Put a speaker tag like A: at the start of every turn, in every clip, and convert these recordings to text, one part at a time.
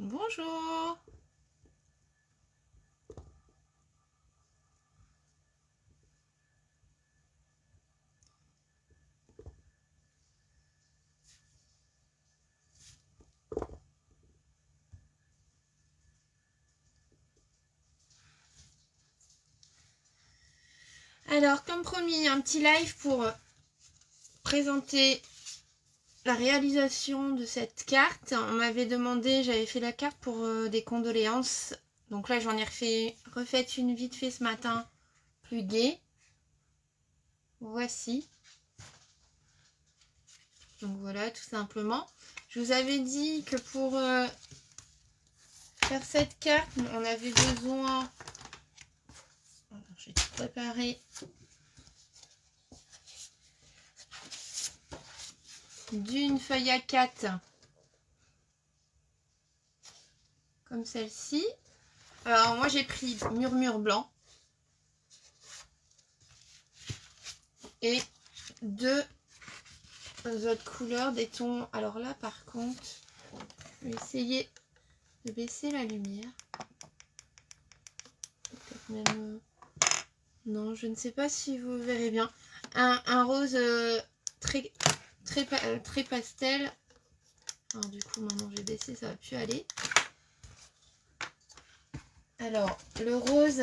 A: Bonjour. Alors, comme promis, un petit live pour présenter la réalisation de cette carte. On m'avait demandé, j'avais fait la carte pour des condoléances. Donc là, j'en ai refait une vite fait ce matin, plus gaie. Voici. Donc voilà, tout simplement. Je vous avais dit que pour faire cette carte, on avait besoin... J'ai tout préparé. D'une feuille A4 comme celle-ci. Alors moi j'ai pris Murmure blanc et deux autres couleurs, des tons. Alors là par contre, je vais essayer de baisser la lumière. Peut-être même... Non, je ne sais pas si vous verrez bien. Un rose très pastel. Alors du coup maintenant je vais baisser, ça va plus aller. Alors le rose,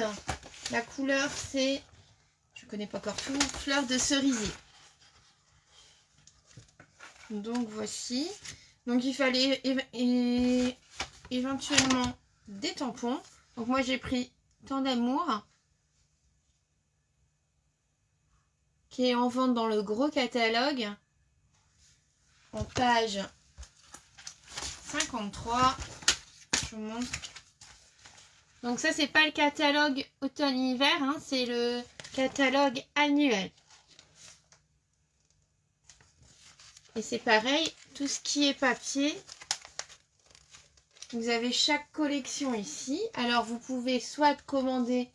A: la couleur c'est, je connais pas encore tout, fleur de cerisier. Donc voici. Donc il fallait éventuellement des tampons. Donc moi j'ai pris Temps d'amour, qui est en vente dans le gros catalogue en page 53. Je vous montre. Donc ça c'est pas le catalogue automne-hiver, hein, c'est le catalogue annuel. Et c'est pareil, tout ce qui est papier, vous avez chaque collection ici. Alors vous pouvez soit commander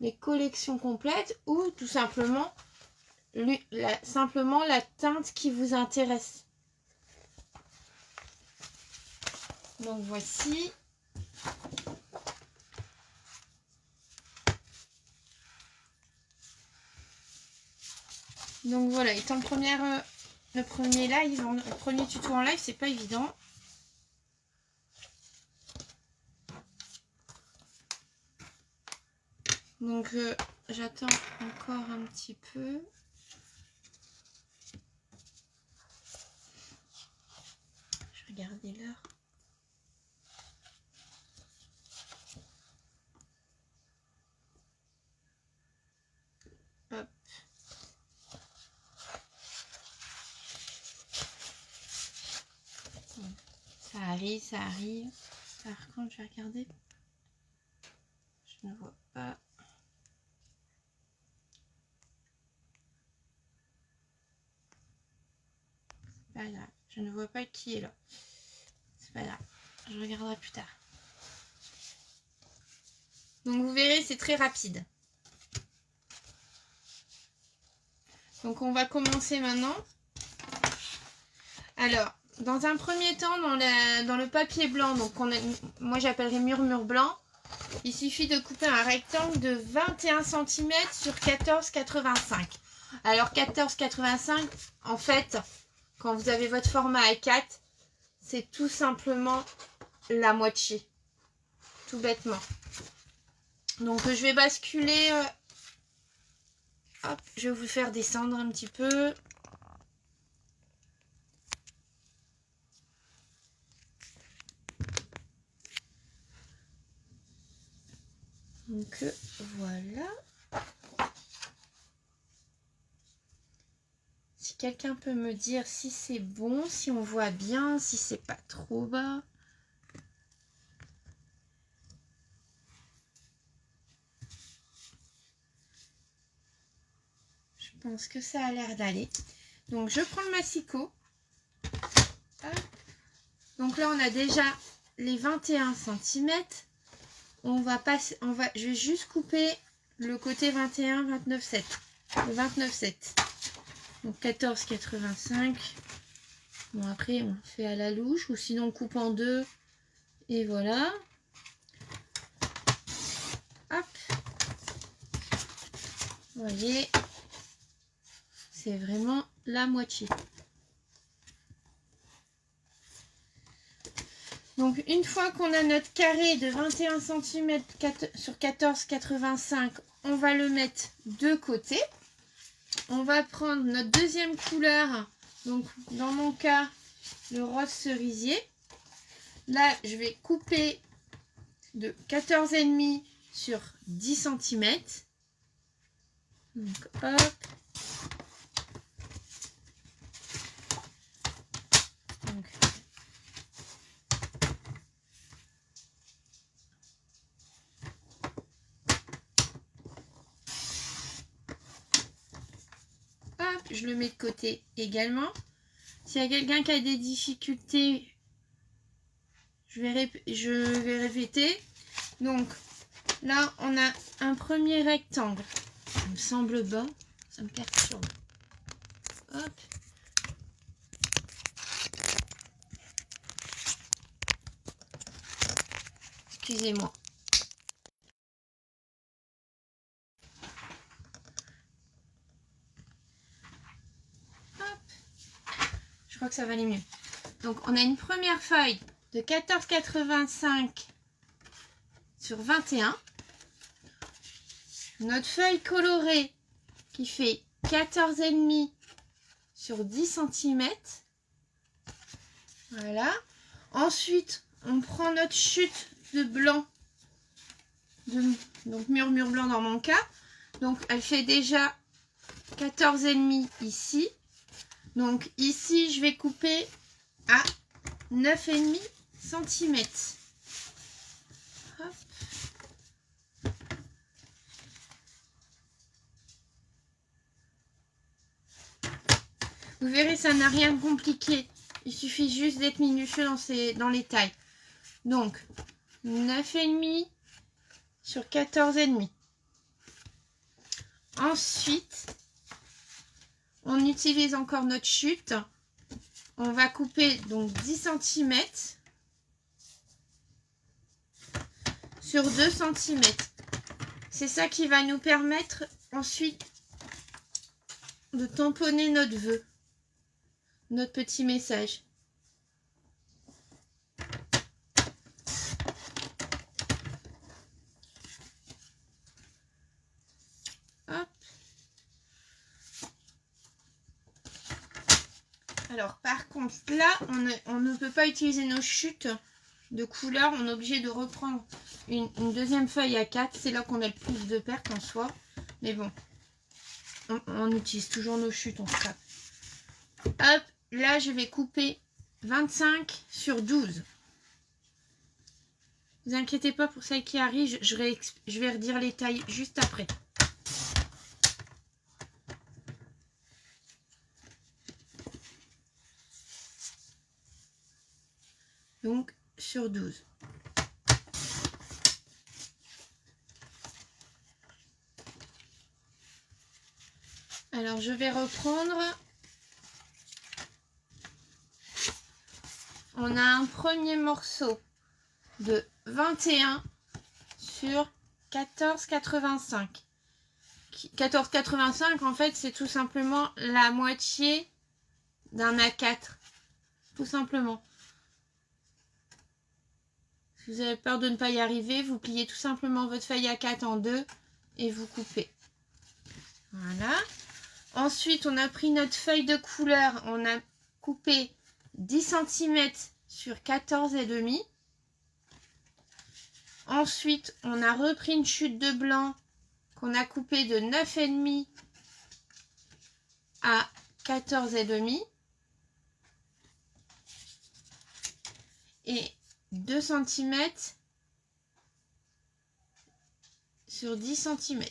A: les collections complètes ou tout simplement la teinte qui vous intéresse. Donc voici. Donc voilà, étant le premier live, le premier tuto en live, c'est pas évident. Donc j'attends encore un petit peu. Je vais regarder l'heure. Hop. Ça arrive, ça arrive. Par contre, je vais regarder. Je ne vois pas. C'est pas grave. Je ne vois pas qui est là. C'est pas grave. Je regarderai plus tard. Donc vous verrez, c'est très rapide. Donc on va commencer maintenant. Alors, dans un premier temps, dans le papier blanc, donc moi j'appellerais Murmure blanc, il suffit de couper un rectangle de 21 cm sur 14,85. Alors 14,85, en fait, quand vous avez votre format A4, c'est tout simplement la moitié. Tout bêtement. Donc je vais basculer. Hop, je vais vous faire descendre un petit peu. Donc voilà. Si quelqu'un peut me dire si c'est bon, si on voit bien, si c'est pas trop bas. Je pense que ça a l'air d'aller. Donc je prends le massicot. Hop. Donc là on a déjà les 21 cm. Je vais juste couper le côté 21, 29, 7. Le 29, 7. Donc 14,85. Bon après on fait à la louche ou sinon on coupe en deux Et voilà. Hop. Vous voyez, c'est vraiment la moitié. Donc une fois qu'on a notre carré de 21 cm sur 14,85, on va le mettre de côté. On va prendre notre deuxième couleur, donc dans mon cas le rose cerisier. Là je vais couper de 14,5 sur 10 cm. Donc hop. Donc, hop, je le mets de côté également. S'il y a quelqu'un qui a des difficultés, je vais répéter. Donc là, on a un premier rectangle. Ça me semble bas, ça me perturbe. Hop. Excusez-moi. Je crois que ça va aller mieux. Donc, on a une première feuille de 14,85 sur 21. Notre feuille colorée qui fait 14,5 sur 10 cm. Voilà. Ensuite, on prend notre chute de blanc. Donc, mur blanc dans mon cas. Donc, elle fait déjà 14,5 ici. Donc ici, je vais couper à 9,5 cm. Hop. Vous verrez, ça n'a rien de compliqué. Il suffit juste d'être minutieux dans les tailles. Donc 9,5 sur 14,5. Ensuite, on utilise encore notre chute. On va couper donc 10 cm sur 2 cm. C'est ça qui va nous permettre ensuite de tamponner notre vœu, notre petit message. Hop. Alors par contre là on ne peut pas utiliser nos chutes de couleur, on est obligé de reprendre une deuxième feuille à 4, c'est là qu'on a le plus de pertes en soi, mais bon, on utilise toujours nos chutes en scrap. Hop, là je vais couper 25 sur 12. Ne vous inquiétez pas pour celles qui arrivent, je vais redire les tailles juste après. Donc sur 12. Alors je vais reprendre. On a un premier morceau de 21 sur 14,85. 14,85 en fait c'est tout simplement la moitié d'un A4. Tout simplement. Si vous avez peur de ne pas y arriver, vous pliez tout simplement votre feuille A4 en deux et vous coupez. Voilà. Ensuite, on a pris notre feuille de couleur, on a coupé 10 cm sur 14,5. Ensuite, on a repris une chute de blanc qu'on a coupé de 9,5 à 14,5. Et 2 cm sur 10 cm.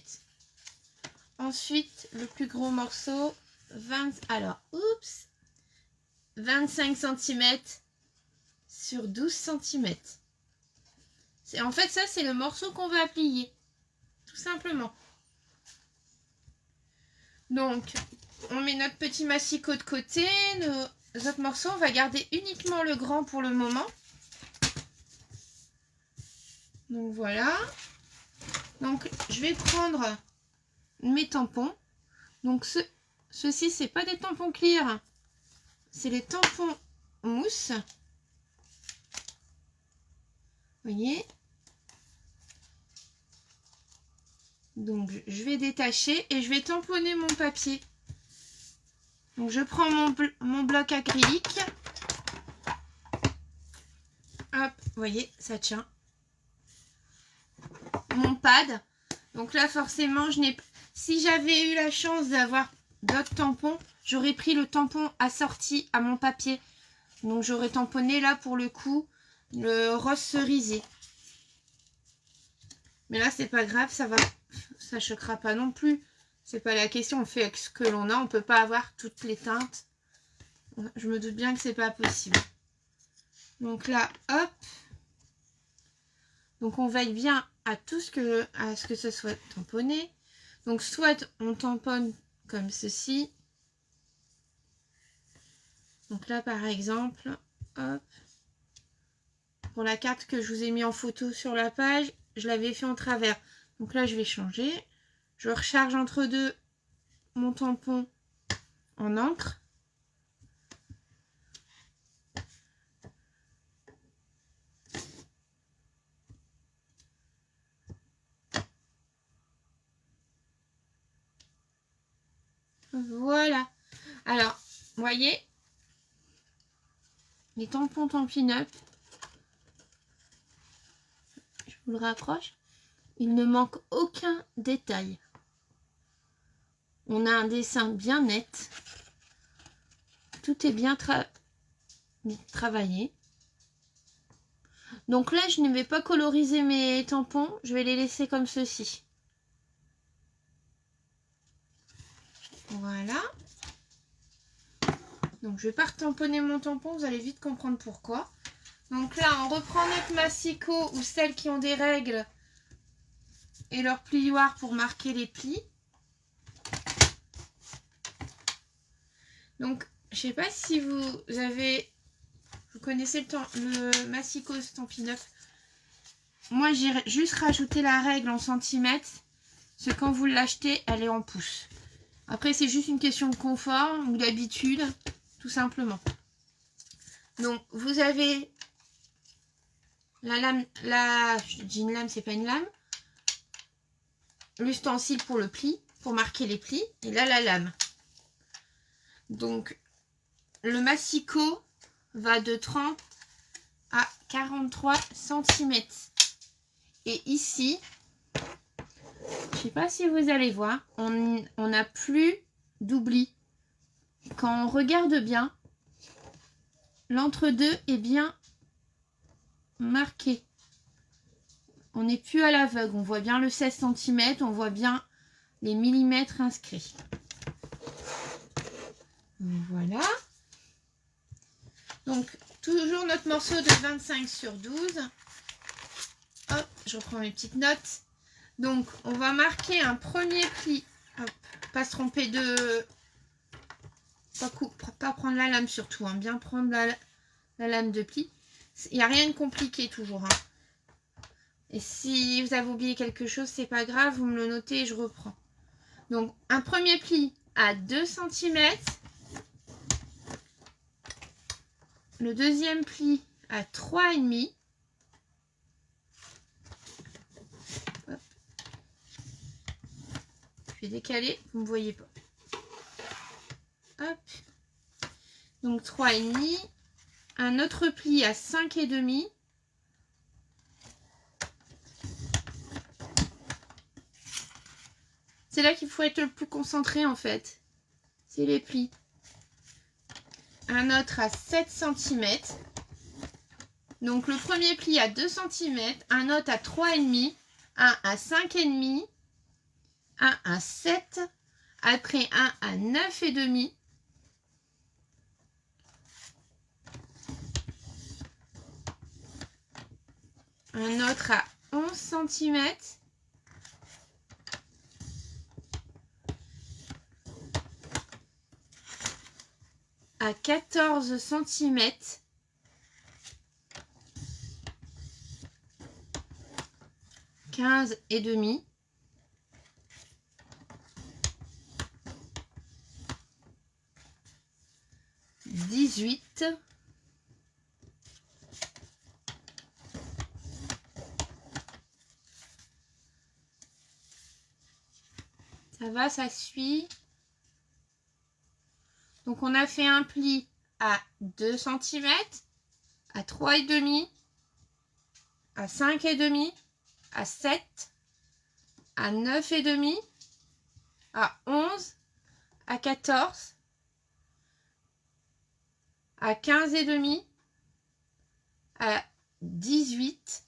A: Ensuite, le plus gros morceau, 25 cm sur 12 cm. En fait, ça, c'est le morceau qu'on va plier. Tout simplement. Donc, on met notre petit massicot de côté. Nos autres morceaux, on va garder uniquement le grand pour le moment. Donc voilà. Donc je vais prendre mes tampons. Donc ceux-ci, c'est pas des tampons clear, c'est les tampons mousse. Vous voyez? Donc je vais détacher et je vais tamponner mon papier. Donc je prends mon bloc acrylique. Hop, vous voyez, ça tient. Mon pad. Donc là, forcément, si j'avais eu la chance d'avoir d'autres tampons, j'aurais pris le tampon assorti à mon papier. Donc j'aurais tamponné là pour le coup le rose cerisé. Mais là, c'est pas grave, ça choquera pas non plus. C'est pas la question, on fait avec ce que l'on a, on peut pas avoir toutes les teintes. Je me doute bien que c'est pas possible. Donc là, hop. Donc on veille bien à ce que ce soit tamponné. Donc soit on tamponne comme ceci. Donc là par exemple, hop. Pour la carte que je vous ai mis en photo sur la page, je l'avais fait en travers. Donc là je vais changer. Je recharge entre deux mon tampon en encre. Voilà. Alors, vous voyez, les tampons Tampin Up, je vous le rapproche, il ne manque aucun détail. On a un dessin bien net. Tout est bien travaillé. Donc là, je ne vais pas coloriser mes tampons. Je vais les laisser comme ceci. Voilà. Donc je vais pas retamponner mon tampon. Vous allez vite comprendre pourquoi. Donc là, on reprend notre massicot ou celles qui ont des règles et leur plioir pour marquer les plis. Donc, je sais pas si vous connaissez le massicot Stampin' Up. Moi, j'ai juste rajouté la règle en centimètres. Parce que quand vous l'achetez, elle est en pouces. Après, c'est juste une question de confort ou d'habitude, tout simplement. Donc, vous avez la lame, je dis une lame, c'est pas une lame. L'ustensile pour le pli, pour marquer les plis. Et là, la lame. Donc, le massicot va de 30 à 43 cm. Et ici, je ne sais pas si vous allez voir, on n'a plus d'oubli. Quand on regarde bien, l'entre-deux est bien marqué. On n'est plus à l'aveugle. On voit bien le 16 cm, on voit bien les millimètres inscrits. Voilà. Donc, toujours notre morceau de 25 sur 12. Hop, je reprends mes petites notes. Donc, on va marquer un premier pli. Hop, pas se tromper de... Pas prendre la lame surtout, hein, bien prendre la lame de pli. Il n'y a rien de compliqué toujours. Hein. Et si vous avez oublié quelque chose, c'est pas grave, vous me le notez et je reprends. Donc, un premier pli à 2 cm. Le deuxième pli à 3,5. Hop. Je vais décaler, vous ne me voyez pas. Hop. Donc 3,5. Un autre pli à 5,5. C'est là qu'il faut être le plus concentré en fait. C'est les plis. Un autre à 7 cm. Donc le premier pli à 2 cm, un autre à 3,5, un à 5,5, un à 7, après un à 9,5. Un autre à 11 cm. À 14 cm. 15 et demi. Dix-huit. Ça va, ça suit. Donc on a fait un pli à 2 cm, à 3,5, à 5,5, à 7, à 9,5, à 11, à 14, à 15,5, à 18.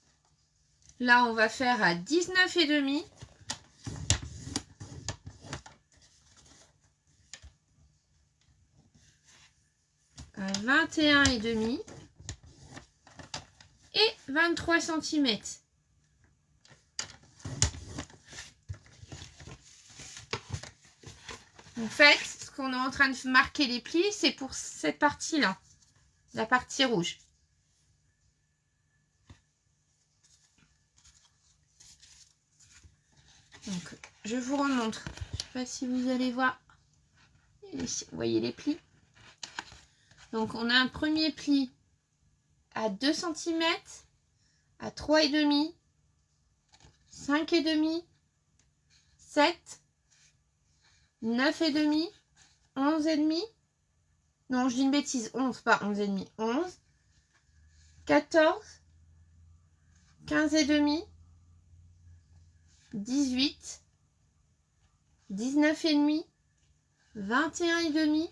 A: Là, on va faire à 19,5. À 21,5 et 23 cm. En fait, ce qu'on est en train de marquer les plis, c'est pour cette partie-là, la partie rouge. Donc, je vous remontre. Je ne sais pas si vous allez voir. Ici, vous voyez les plis. Donc, on a un premier pli à 2 cm, à 3,5, 5,5, 7, 9,5, 11,5. Non, je dis une bêtise. 11, pas 11,5. 11, 14, 15,5, 18, 19,5, 21,5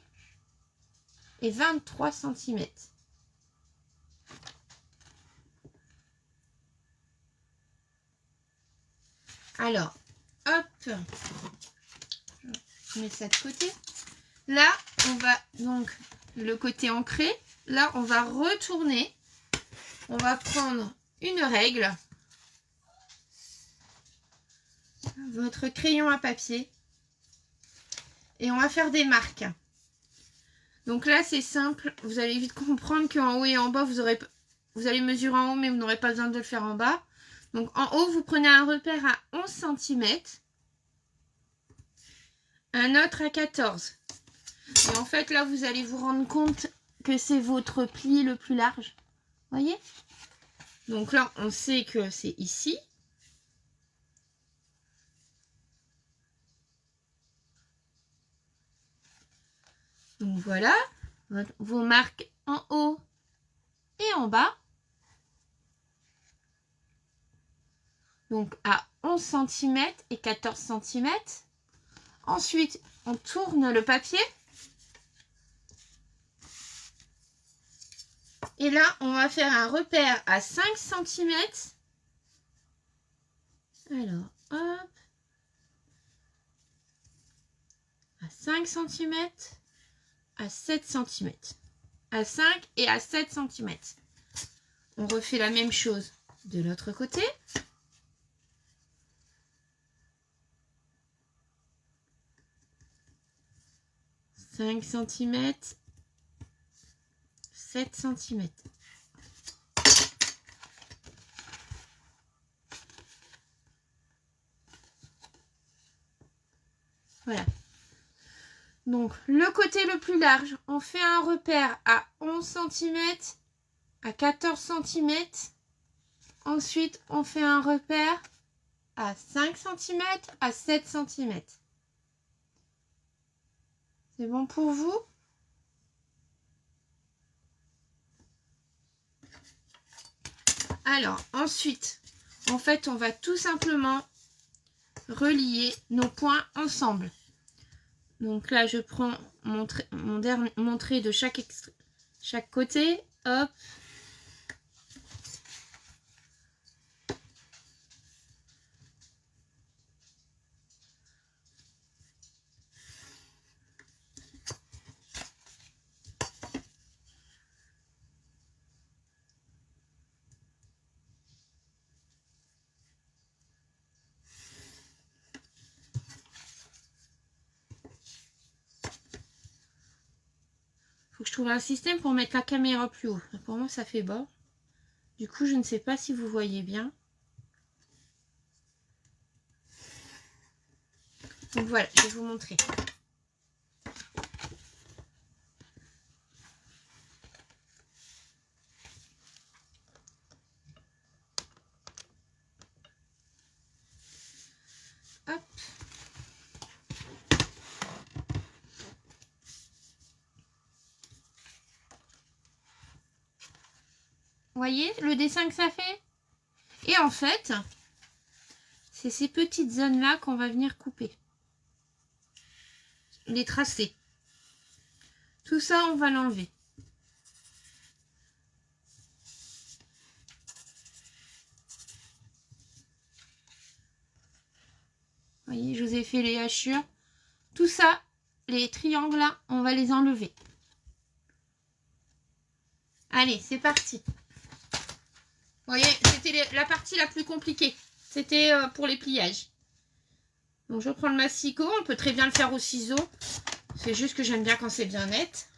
A: et 23 cm. Alors, hop, je mets ça de côté. Là, on va donc le côté ancré. Là, on va retourner. On va prendre une règle, votre crayon à papier, et on va faire des marques. Donc là, c'est simple. Vous allez vite comprendre qu'en haut et en bas, vous allez mesurer en haut, mais vous n'aurez pas besoin de le faire en bas. Donc en haut, vous prenez un repère à 11 cm, un autre à 14. Et en fait, là, vous allez vous rendre compte que c'est votre pli le plus large. Voyez? Donc là, on sait que c'est ici. Donc voilà, vos marques en haut et en bas. Donc à 11 cm et 14 cm. Ensuite, on tourne le papier. Et là, on va faire un repère à 5 cm. Alors, hop. À 5 cm, à 7 cm. À 5 et à 7 cm. On refait la même chose de l'autre côté. « 5 cm, 7 cm. » Voilà. Donc, le côté le plus large, on fait un repère à 11 cm, à 14 cm. Ensuite, on fait un repère à 5 cm, à 7 cm. C'est bon pour vous? Alors, ensuite, en fait, on va tout simplement relier nos points ensemble. Donc là, je prends mon trait de chaque côté. Hop. Faut que je trouve un système pour mettre la caméra plus haut. Pour moi, ça fait bas. Du coup, je ne sais pas si vous voyez bien. Donc voilà, je vais vous montrer. Hop. Vous voyez le dessin que ça fait? Et en fait, c'est ces petites zones-là qu'on va venir couper. Les tracer. Tout ça, on va l'enlever. Vous voyez, je vous ai fait les hachures. Tout ça, les triangles là, on va les enlever. Allez, c'est parti. Vous voyez, c'était la partie la plus compliquée. C'était pour les pliages. Donc je prends le massicot. On peut très bien le faire au ciseau. C'est juste que j'aime bien quand c'est bien net.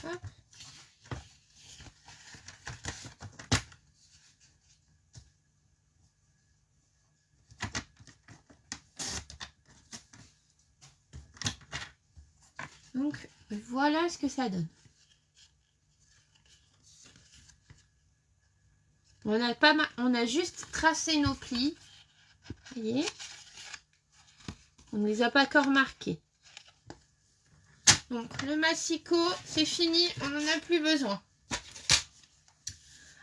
A: Hop. Donc voilà ce que ça donne. On a juste tracé nos plis. Vous voyez, on ne les a pas encore marqués. Donc le massicot, c'est fini, on n'en a plus besoin.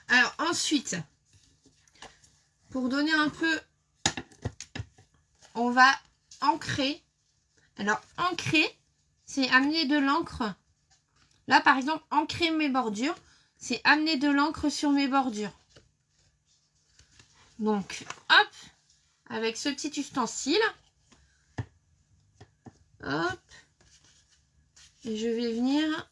A: Alors ensuite, pour donner un peu, on va ancrer. Alors ancrer, c'est amener de l'encre. Là par exemple, ancrer mes bordures, c'est amener de l'encre sur mes bordures. Donc hop, avec ce petit ustensile, hop, et je vais venir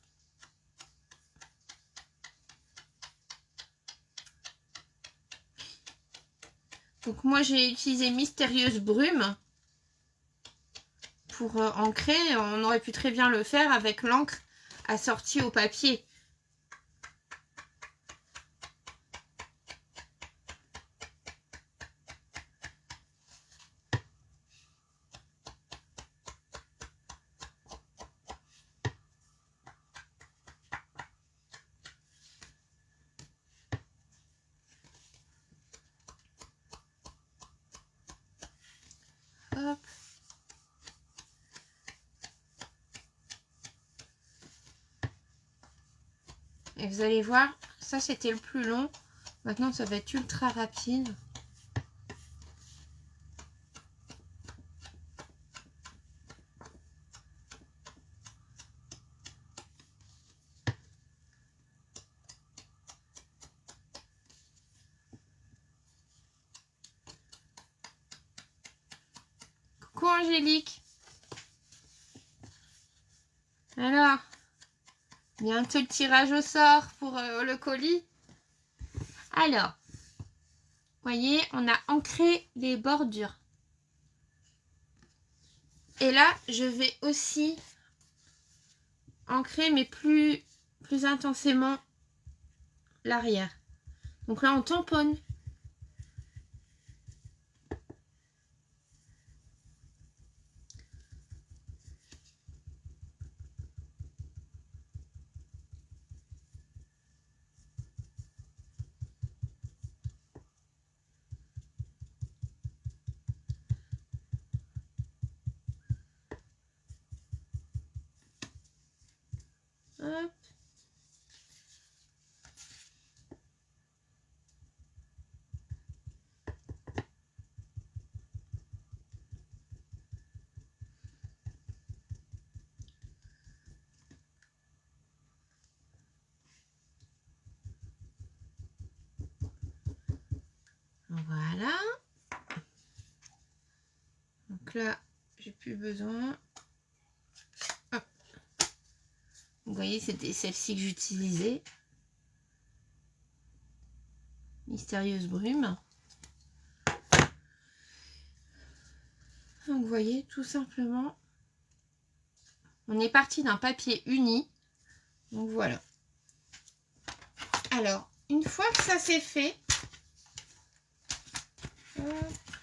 A: donc moi j'ai utilisé Mystérieuse Brume pour ancrer. On aurait pu très bien le faire avec l'encre assortie au papier. Hop. Et vous allez voir, ça c'était le plus long. Maintenant ça va être ultra rapide. Coucou Angélique. Alors, bientôt le tirage au sort pour le colis. Alors, voyez, on a ancré les bordures. Et là, je vais aussi ancrer, mais plus intensément l'arrière. Donc là, on tamponne. Hop. Voilà. Donc là, j'ai plus besoin. Hop. Vous voyez, c'était celle-ci que j'utilisais. Mystérieuse Brume. vous voyez, tout simplement, on est parti d'un papier uni. Donc voilà. Alors, une fois que ça c'est fait,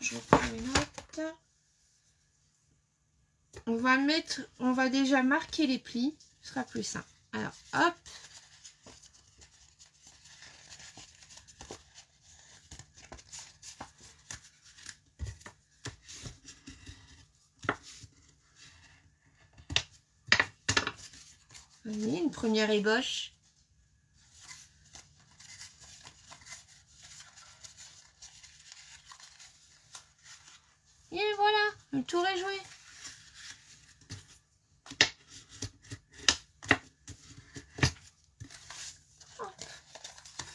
A: je prends mes notes. On va déjà marquer les plis. Ce sera plus simple. Alors, hop. Vous voyez, une première ébauche. Et voilà, le tour est joué.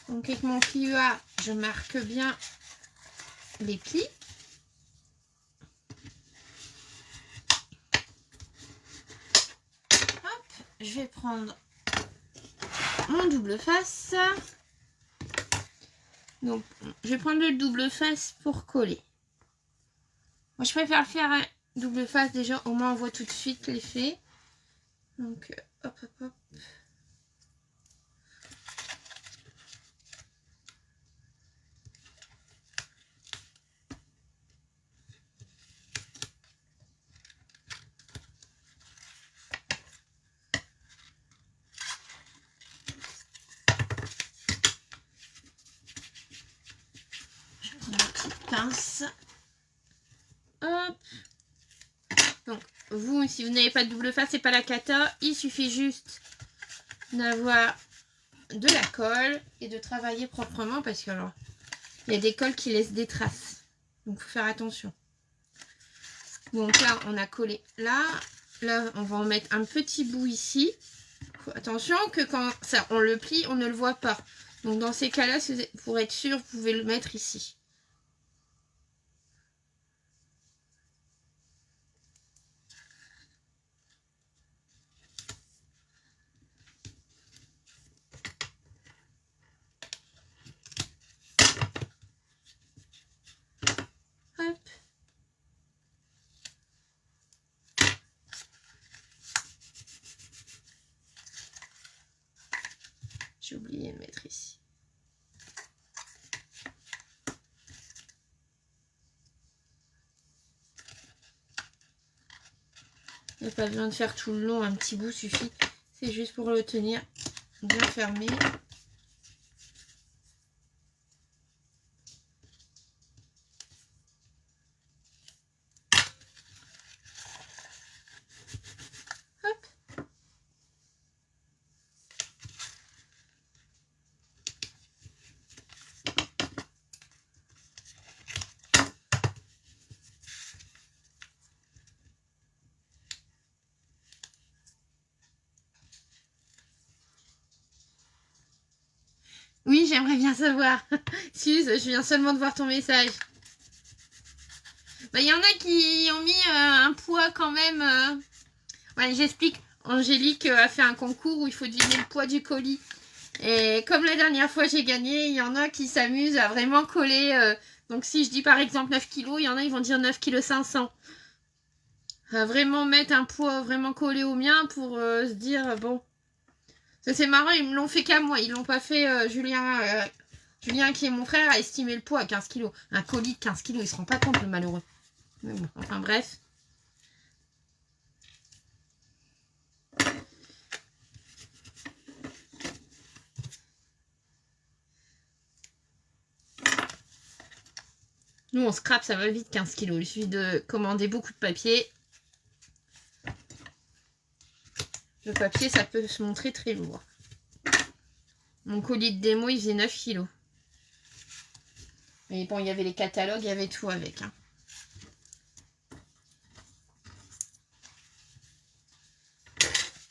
A: Donc avec mon pli EA, je marque bien les plis. Hop, je vais prendre mon double face. Donc je vais prendre le double face pour coller. Moi je préfère le faire à double face déjà, au moins on voit tout de suite l'effet. Donc hop hop hop. Je prends ma petite pince. Hop. Donc vous, si vous n'avez pas de double face, c'est pas la cata, il suffit juste d'avoir de la colle et de travailler proprement parce que alors il y a des colles qui laissent des traces, donc il faut faire attention. Donc là on a collé là on va en mettre un petit bout ici. Attention que quand ça on le plie on ne le voit pas, donc dans ces cas là pour être sûr vous pouvez le mettre ici. Hop. J'ai oublié de mettre ici. Il n'y a pas besoin de faire tout le long, un petit bout suffit. C'est juste pour le tenir bien fermé. Hop. Oui, j'aimerais bien savoir. Suze, je viens seulement de voir ton message. Bah, y en a qui ont mis un poids quand même. Ouais, j'explique. Angélique a fait un concours où il faut deviner le poids du colis. Et comme la dernière fois j'ai gagné, il y en a qui s'amusent à vraiment coller. Donc si je dis par exemple 9 kg, il y en a ils vont dire 9 kg 500. À vraiment mettre un poids vraiment collé au mien pour se dire bon. Ça c'est marrant, ils me l'ont fait qu'à moi. Ils l'ont pas fait Julien. Julien qui est mon frère a estimé le poids à 15 kg. Un colis de 15 kg, il se rend pas compte le malheureux. Mais bon, enfin bref. Nous, on scrape, ça va vite 15 kg. Il suffit de commander beaucoup de papier. Le papier, ça peut se montrer très lourd. Mon colis de démo, il faisait 9 kg. Mais bon, il y avait les catalogues, il y avait tout avec. Hein.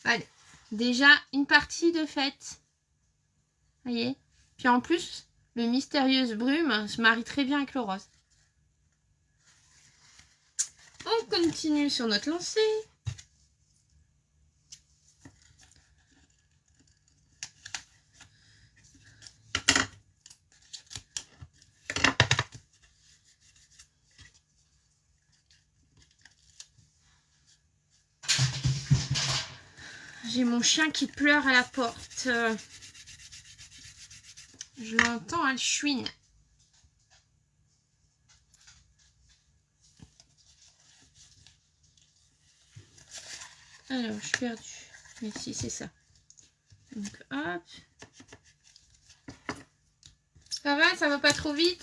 A: Allez, déjà une partie de faite. Vous voyez? Puis en plus, le mystérieuse brume se marie très bien avec le rose. On continue sur notre lancée. J'ai mon chien qui pleure à la porte. Je l'entends, elle chouine. Alors, je suis perdue. Mais si, c'est ça. Donc, hop. Ça va pas trop vite.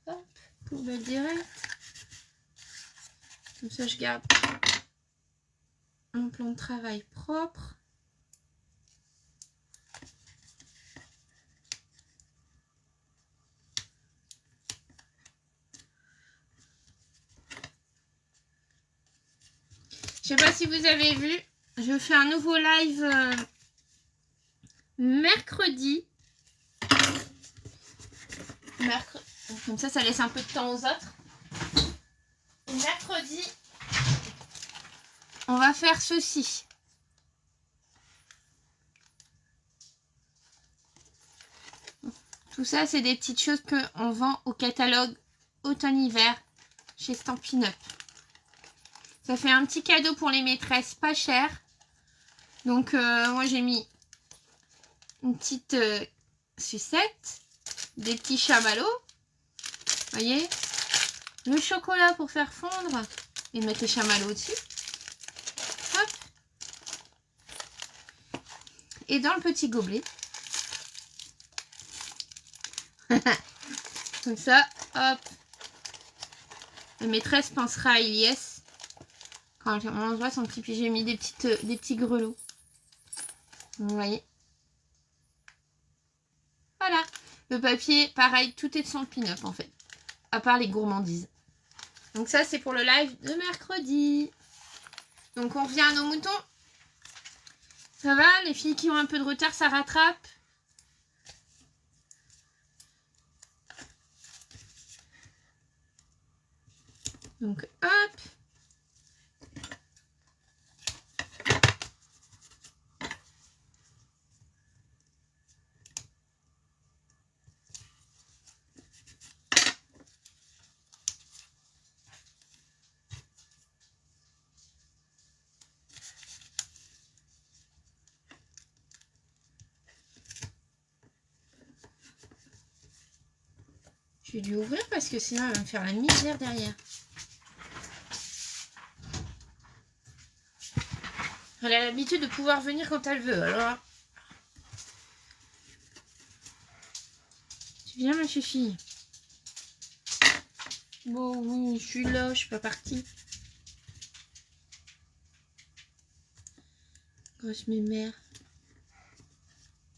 A: Hop, poubelle directe. Comme ça, je garde mon plan de travail propre. Je sais pas si vous avez vu, je fais un nouveau live mercredi. Comme ça laisse un peu de temps aux autres. Et mercredi, on va faire ceci. Tout ça, c'est des petites choses qu'on vend au catalogue automne-hiver chez Stampin' Up. Ça fait un petit cadeau pour les maîtresses, pas cher. Donc, moi, j'ai mis une petite sucette, des petits chamallows. Voyez, le chocolat pour faire fondre et mettre les chamallows au-dessus. Hop. Et dans le petit gobelet. Comme ça, hop. La maîtresse pensera à Ilyes quand on voit son petit. Puis j'ai mis des petits grelots. Vous voyez. Voilà. Le papier, pareil, tout est de Stampin' Up en fait. À part les gourmandises. Donc ça, c'est pour le live de mercredi. Donc on revient à nos moutons. Ça va? Les filles qui ont un peu de retard, ça rattrape. Donc hop. Je vais lui ouvrir parce que sinon elle va me faire la misère derrière. Elle a l'habitude de pouvoir venir quand elle veut, alors. Tu viens, ma fille? Bon, oui, je suis là, je suis pas partie. Grosse mémère.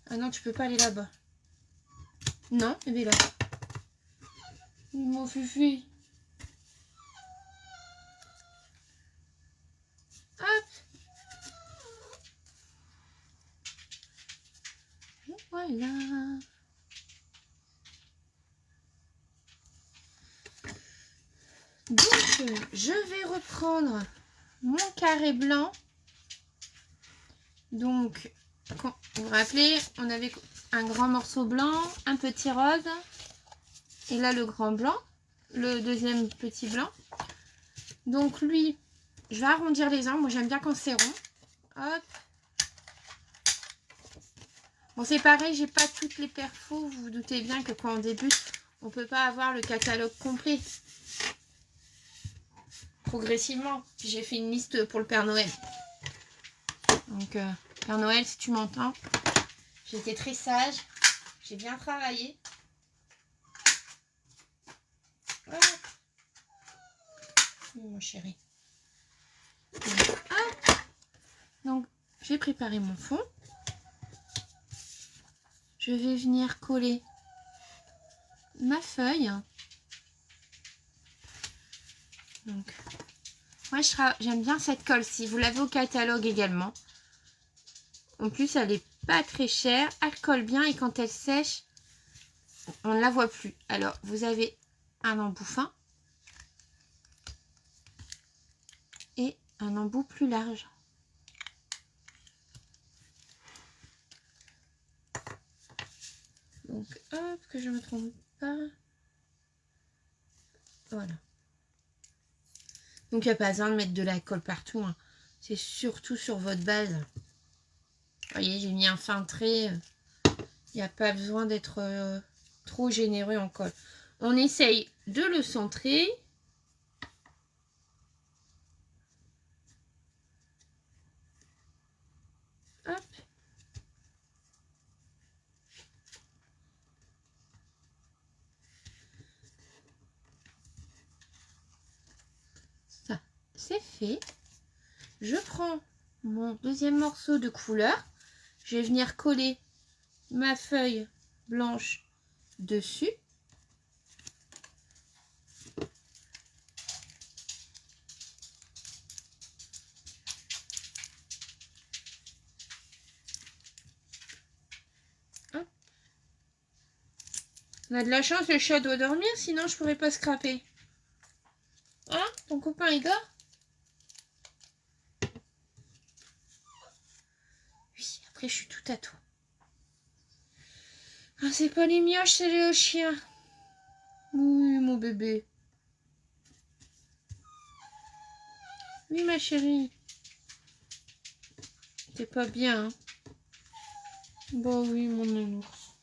A: Ah non, tu peux pas aller là-bas. Non, bébé là. Mon fifi. Hop. Voilà. Donc, je vais reprendre mon carré blanc. Donc, vous vous rappelez, on avait un grand morceau blanc, un petit rose. Et là, le grand blanc. Le deuxième petit blanc. Donc, lui, je vais arrondir les angles. Moi, j'aime bien quand c'est rond. Hop. Bon, c'est pareil, j'ai pas toutes les perfos. Vous vous doutez bien que quand on débute, on peut pas avoir le catalogue complet. Progressivement. Puis j'ai fait une liste pour le Père Noël. Donc, Père Noël, si tu m'entends, j'ai été très sage. J'ai bien travaillé. Voilà. Mon chéri. Donc, j'ai préparé mon fond. Je vais venir coller ma feuille. Donc, moi, j'aime bien cette colle-ci. Vous l'avez au catalogue également. En plus, elle n'est pas très chère. Elle colle bien et quand elle sèche, on ne la voit plus. Alors, vous avez un embout fin et un embout plus large. Donc, hop, que je ne me trompe pas. Voilà. Donc il n'y a pas besoin de mettre de la colle partout, hein. C'est surtout sur votre base. Vous voyez, j'ai mis un fin trait. Il n'y a pas besoin d'être trop généreux en colle. On essaye de le centrer. Hop. Ça, c'est fait. Je prends mon deuxième morceau de couleur. Je vais venir coller ma feuille blanche dessus. Hop. On a de la chance, le chat doit dormir, sinon je pourrais pas scraper. Hein, ton copain il dort? Oui, après je suis tout à tout. Ah, c'est pas les mioches, c'est les chiens. Oui, mon bébé. Oui, ma chérie. T'es pas bien, hein? Bon, oui, mon nounours.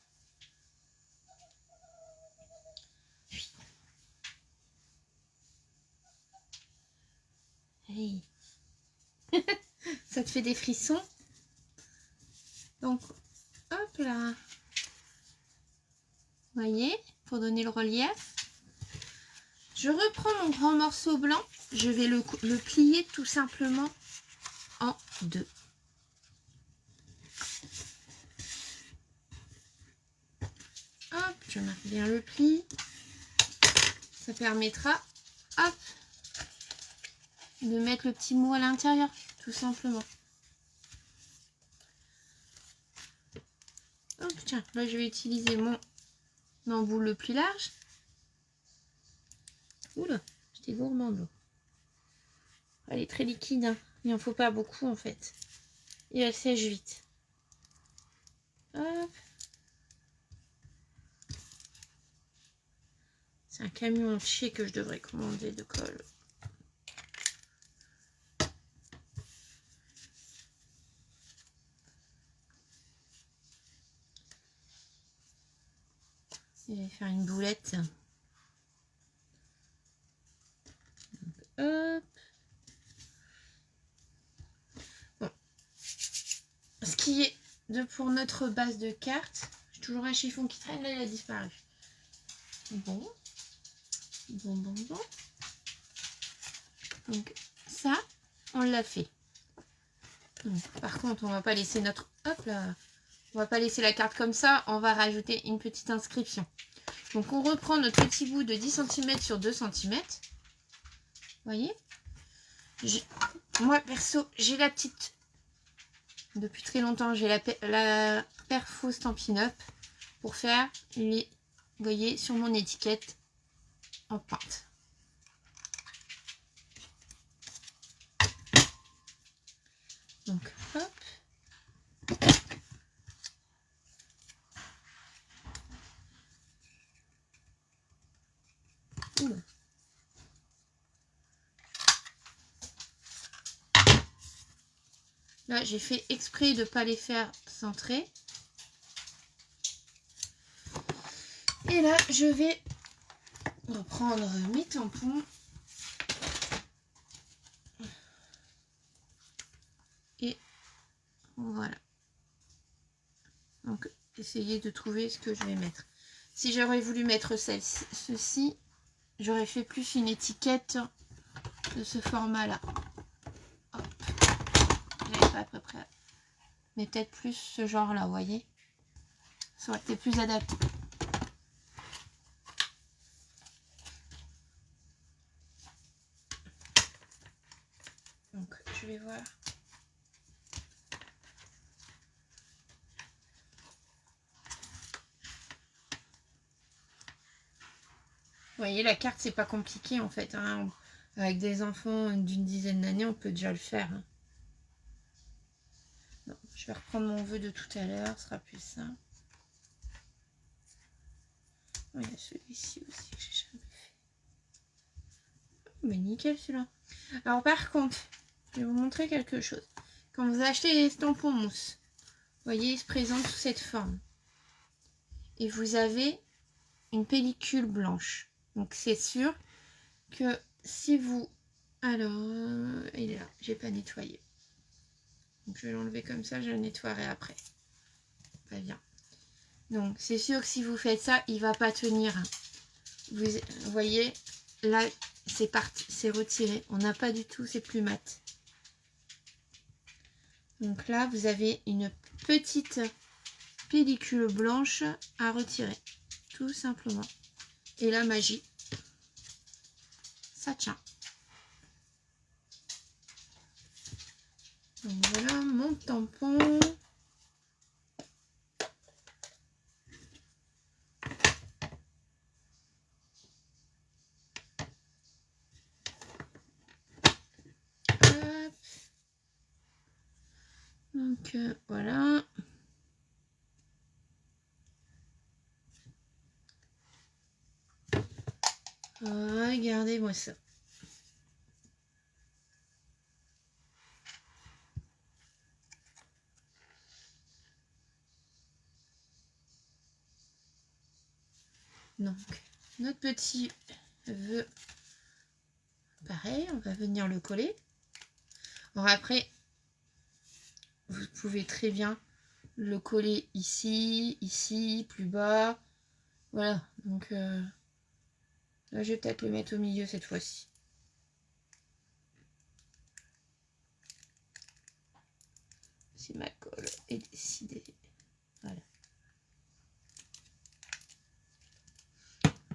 A: Hey. Ça te fait des frissons? Donc, hop là. Vous voyez, pour donner le relief. Je reprends mon grand morceau blanc. Je vais le plier tout simplement en deux. Hop, je marque bien le pli. Ça permettra, hop, de mettre le petit mot à l'intérieur, tout simplement. Hop, tiens, là je vais utiliser mon embout le plus large. Oula, j'étais gourmand d'eau. Elle est très liquide, hein. Il n'en faut pas beaucoup en fait. Et elle sèche vite. Hop. C'est un camion entier que je devrais commander de colle. Je vais faire une boulette. Hop. Bon. Ce qui est de pour notre base de carte, j'ai toujours un chiffon qui traîne, là il a disparu. Bon. Bon. Donc ça, on l'a fait. Donc, par contre, on va pas laisser notre... Hop là. On va pas laisser la carte comme ça, on va rajouter une petite inscription. Donc on reprend notre petit bout de 10 cm sur 2 cm. Vous voyez? Moi perso, j'ai la petite... Depuis très longtemps, j'ai la Perfo Stampin' Up pour faire les... Vous voyez, sur mon étiquette en pointe. Donc hop. Là, j'ai fait exprès de ne pas les faire centrer. Et là, je vais reprendre mes tampons. Et voilà. Donc, essayez de trouver ce que je vais mettre. Si j'aurais voulu mettre ceci, j'aurais fait plus une étiquette de ce format-là. J'avais pas à peu près. Mais peut-être plus ce genre-là, vous voyez. Ça aurait été plus adapté. Donc, je vais voir. Vous voyez, la carte, c'est pas compliqué en fait, hein. Avec des enfants d'une dizaine d'années, on peut déjà le faire, hein. Non, je vais reprendre mon vœu de tout à l'heure, ce sera plus simple. Oh, il y a celui-ci aussi que j'ai jamais fait. Mais nickel celui-là. Alors par contre, je vais vous montrer quelque chose. Quand vous achetez les tampons mousse, vous voyez, ils se présentent sous cette forme. Et vous avez une pellicule blanche. Donc c'est sûr que si vous... Alors, il est là, j'ai pas nettoyé. Donc je vais l'enlever comme ça, je le nettoierai après. Pas bien. Donc c'est sûr que si vous faites ça, il va pas tenir. Vous voyez, là c'est parti, c'est retiré. On n'a pas du tout, c'est plus mat. Donc là, vous avez une petite pellicule blanche à retirer. Tout simplement. Et la magie, ça tient. Donc voilà mon tampon. Hop. Donc voilà. Regardez-moi ça. Donc, notre petit vœu, pareil, on va venir le coller. Alors après, vous pouvez très bien le coller ici, ici, plus bas. Voilà, donc là, je vais peut-être le mettre au milieu cette fois-ci. Si ma colle est décidée. Voilà.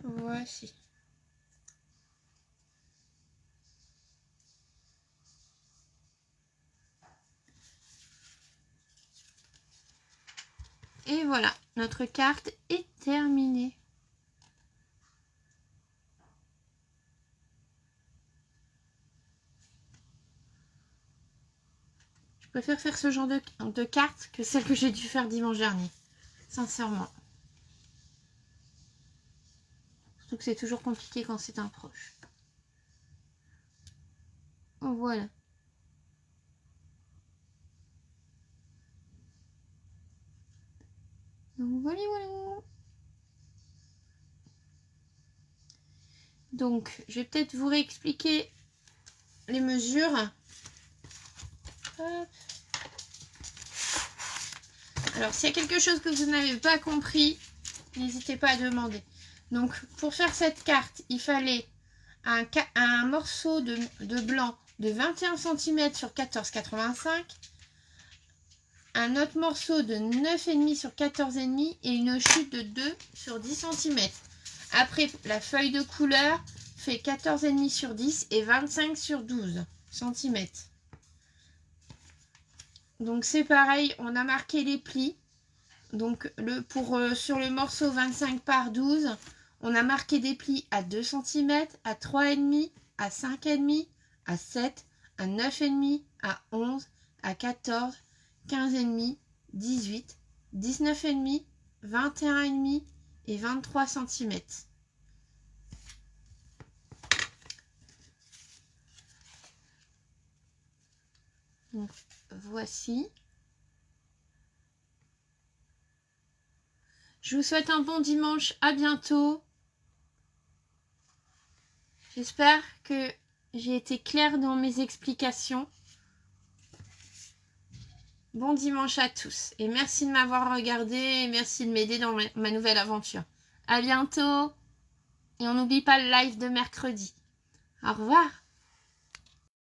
A: Voici. Et voilà, notre carte est terminée. Je préfère faire ce genre de carte que celle que j'ai dû faire dimanche dernier. Sincèrement. Surtout que c'est toujours compliqué quand c'est un proche. Voilà. Donc voilà, voilà. Donc, je vais peut-être vous réexpliquer les mesures. Hop. Alors, s'il y a quelque chose que vous n'avez pas compris, n'hésitez pas à demander. Donc, pour faire cette carte, il fallait un morceau de blanc de 21 cm sur 14,85, un autre morceau de 9,5 sur 14,5 et une chute de 2 sur 10 cm. Après, la feuille de couleur fait 14,5 sur 10 et 25 sur 12 cm. Donc c'est pareil, on a marqué les plis. Donc sur le morceau 25 par 12, on a marqué des plis à 2 cm, à 3,5, à 5,5, à 7, à 9,5, à 11, à 14, 15,5, 18, 19,5, 21,5 et 23 cm. Donc, voici. Je vous souhaite un bon dimanche, à bientôt. J'espère que j'ai été claire dans mes explications. Bon dimanche à tous et merci de m'avoir regardé et merci de m'aider dans ma nouvelle aventure. À bientôt et on n'oublie pas le live de mercredi. Au revoir.